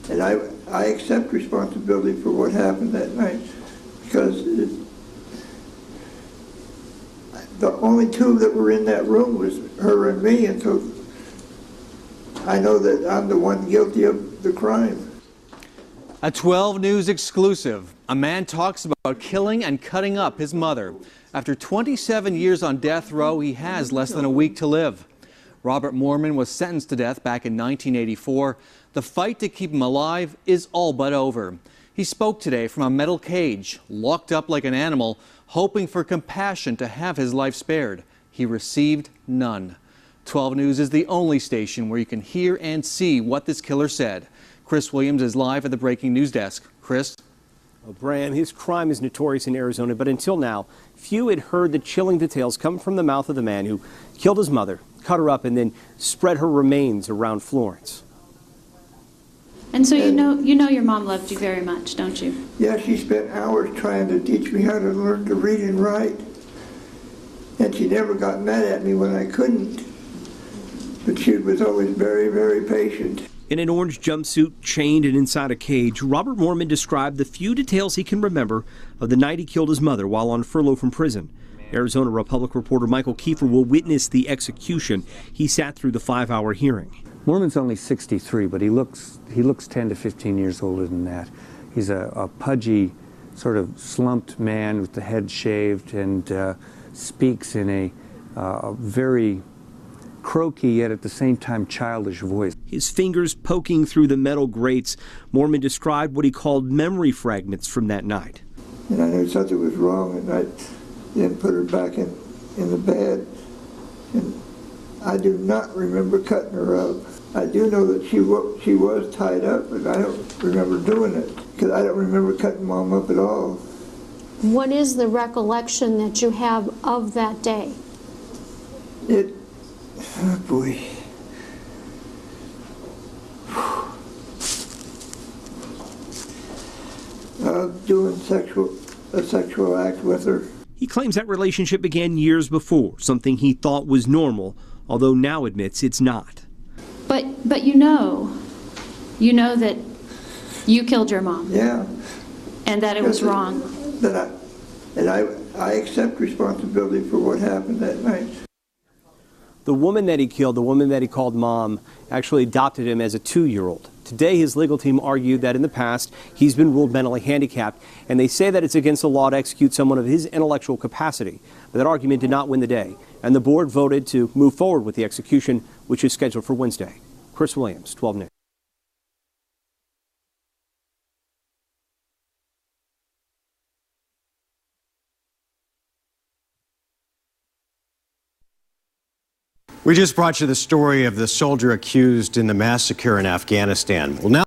And I accept responsibility for what happened that night, because the only two that were in that room was her and me, and so I know that I'm the one guilty of the crime. A 12 News exclusive. A man talks about killing and cutting up his mother. After 27 years on death row, he has less than a week to live. Robert Moorman was sentenced to death back in 1984. The fight to keep him alive is all but over. He spoke today from a metal cage, locked up like an animal, hoping for compassion to have his life spared. He received none. 12 News is the only station where you can hear and see what this killer said. Chris Williams is live at the Breaking News Desk. Chris? Well, Bram, his crime is notorious in Arizona, but until now, few had heard the chilling details come from the mouth of the man who killed his mother, cut her up, and then spread her remains around Florence. And so you know your mom loved you very much, don't you? Yeah, she spent hours trying to teach me how to learn to read and write. And she never got mad at me when I couldn't. But she was always very, very patient. In an orange jumpsuit, chained and inside a cage, Robert Moorman described the few details he can remember of the night he killed his mother while on furlough from prison. Arizona Republic reporter Michael Kiefer will witness the execution. He sat through the 5-hour hearing. Moorman's only 63, but he looks 10 to 15 years older than that. He's a pudgy, sort of slumped man with the head shaved, and speaks in a very croaky, yet at the same time childish voice. His fingers poking through the metal grates, Moorman described what he called memory fragments from that night. And I knew something was wrong, and I then put her back in the bed. And I do not remember cutting her up. I do know that she was tied up, but I don't remember doing it, because I don't remember cutting Mom up at all. What is the recollection that you have of that day? Oh boy. Doing a sexual act with her. He claims that relationship began years before, something he thought was normal, although now admits it's not. But you know that you killed your mom. Yeah. And that it was wrong. I accept responsibility for what happened that night. The woman that he killed, the woman that he called Mom, actually adopted him as a 2-year-old. Today, his legal team argued that in the past, he's been ruled mentally handicapped, and they say that it's against the law to execute someone of his intellectual capacity. But that argument did not win the day, and the board voted to move forward with the execution, which is scheduled for Wednesday. Chris Williams, 12 News. We just brought you the story of the soldier accused in the massacre in Afghanistan. Well, now